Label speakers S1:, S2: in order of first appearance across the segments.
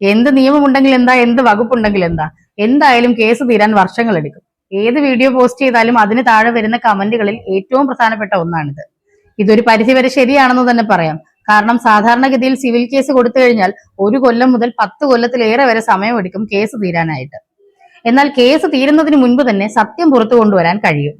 S1: എന്ത് നിയമമുണ്ടെങ്കിൽ എന്താ, എന്ത് വകുപ്പുണ്ടെങ്കിൽ എന്താ, എന്തായാലും കേസ് തീരാൻ വർഷങ്ങൾ എടുക്കും. ഏത് വീഡിയോ പോസ്റ്റ് ചെയ്താലും അതിന് താഴെ വരുന്ന കമന്റുകളിൽ ഏറ്റവും പ്രധാനപ്പെട്ട ഒന്നാണിത്. ഇതൊരു പരിധിവരെ ശരിയാണെന്ന് തന്നെ പറയാം. കാരണം സാധാരണഗതിയിൽ സിവിൽ കേസ് കൊടുത്തു കഴിഞ്ഞാൽ 1 കൊല്ലം മുതൽ 10 കൊല്ലത്തിലേറെ വരെ സമയമെടുക്കും കേസ് തീരാനായിട്ട്. എന്നാൽ കേസ് തീരുന്നതിന് മുൻപ് തന്നെ സത്യം പുറത്തു കൊണ്ടുവരാൻ കഴിയും.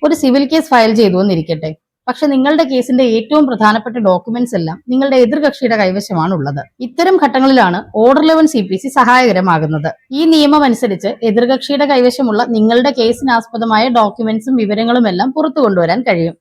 S1: ഒരു സിവിൽ കേസ് ഫയൽ ചെയ്തു എന്നിരിക്കട്ടെ, പക്ഷെ നിങ്ങളുടെ കേസിന്റെ ഏറ്റവും പ്രധാനപ്പെട്ട ഡോക്യുമെന്റ്സ് എല്ലാം നിങ്ങളുടെ എതിർകക്ഷിയുടെ കൈവശമാണ് ഉള്ളത്. ഇത്തരം ഘട്ടങ്ങളിലാണ് ഓർഡർ 11 CPC സഹായകരമാകുന്നത്. ഈ നിയമം അനുസരിച്ച് എതിർകക്ഷിയുടെ കൈവശമുള്ള നിങ്ങളുടെ കേസിനാസ്പദമായ ഡോക്യുമെന്റ്സും വിവരങ്ങളും എല്ലാം പുറത്തു കൊണ്ടുവരാൻ കഴിയും.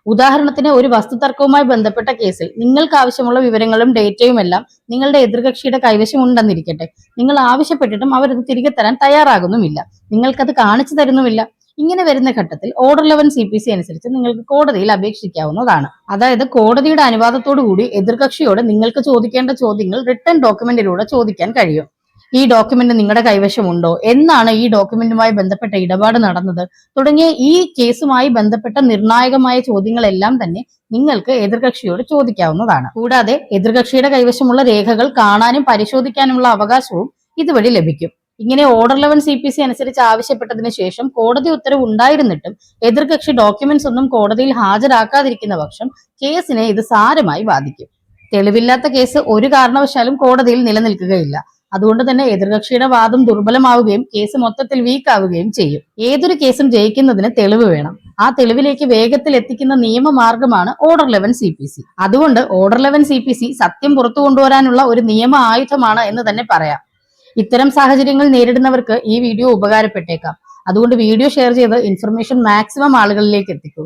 S1: ഉദാഹരണത്തിന്, ഒരു വസ്തുതർക്കവുമായി ബന്ധപ്പെട്ട കേസിൽ നിങ്ങൾക്ക് ആവശ്യമുള്ള വിവരങ്ങളും ഡേറ്റയും എല്ലാം നിങ്ങളുടെ എതിർകക്ഷിയുടെ കൈവശം ഉണ്ടെന്നിരിക്കട്ടെ, നിങ്ങൾ ആവശ്യപ്പെട്ടിട്ടും അവരത് തിരികെ തരാൻ തയ്യാറാകുന്നുമില്ല, നിങ്ങൾക്കത് കാണിച്ചു തരുന്നുമില്ല. ഇങ്ങനെ വരുന്ന ഘട്ടത്തിൽ ഓർഡർ 11 CPC അനുസരിച്ച് നിങ്ങൾക്ക് കോടതിയിൽ അപേക്ഷിക്കാവുന്നതാണ്. അതായത് കോടതിയുടെ അനുവാദത്തോടു കൂടി എതിർകക്ഷിയോട് നിങ്ങൾക്ക് ചോദിക്കേണ്ട ചോദ്യങ്ങൾ റിട്ടേൺ ഡോക്യുമെന്റിലൂടെ ചോദിക്കാൻ കഴിയും. ഈ ഡോക്യുമെന്റ് നിങ്ങളുടെ കൈവശമുണ്ടോ, എന്നാണ് ഈ ഡോക്യുമെന്റുമായി ബന്ധപ്പെട്ട ഇടപാട് നടന്നത്, തുടങ്ങിയ ഈ കേസുമായി ബന്ധപ്പെട്ട നിർണായകമായ ചോദ്യങ്ങളെല്ലാം തന്നെ നിങ്ങൾക്ക് എതിർകക്ഷിയോട് ചോദിക്കാവുന്നതാണ്. കൂടാതെ എതിർകക്ഷിയുടെ കൈവശമുള്ള രേഖകൾ കാണാനും പരിശോധിക്കാനുമുള്ള അവകാശവും ഇതുവഴി ലഭിക്കും. ഇങ്ങനെ ഓർഡർ 11 CPC അനുസരിച്ച് ആവശ്യപ്പെട്ടതിന് ശേഷം കോടതി ഉത്തരവ് ഉണ്ടായിരുന്നിട്ടും എതിർകക്ഷി ഡോക്യുമെന്റ്സ് ഒന്നും കോടതിയിൽ ഹാജരാക്കാതിരിക്കുന്ന പക്ഷം കേസിനെ ഇത് സാരമായി ബാധിക്കും. തെളിവില്ലാത്ത കേസ് ഒരു കാരണവശാലും കോടതിയിൽ നിലനിൽക്കുകയില്ല. അതുകൊണ്ട് തന്നെ എതിർകക്ഷിയുടെ വാദം ദുർബലമാവുകയും കേസ് മൊത്തത്തിൽ വീക്കാവുകയും ചെയ്യും. ഏതൊരു കേസും ജയിക്കുന്നതിന് തെളിവ് വേണം. ആ തെളിവിലേക്ക് വേഗത്തിൽ എത്തിക്കുന്ന നിയമമാർഗമാണ് ഓർഡർ 11 CPC. അതുകൊണ്ട് ഓർഡർ 11 CPC സത്യം പുറത്തു കൊണ്ടുവരാനുള്ള ഒരു നിയമ ആയുധമാണ് എന്ന് തന്നെ പറയാം. ഇത്തരം സാഹചര്യങ്ങൾ നേരിടുന്നവർക്ക് ഈ വീഡിയോ ഉപകാരപ്പെട്ടേക്കാം. അതുകൊണ്ട് വീഡിയോ ഷെയർ ചെയ്ത് ഇൻഫർമേഷൻ മാക്സിമം ആളുകളിലേക്ക് എത്തിക്കൂ.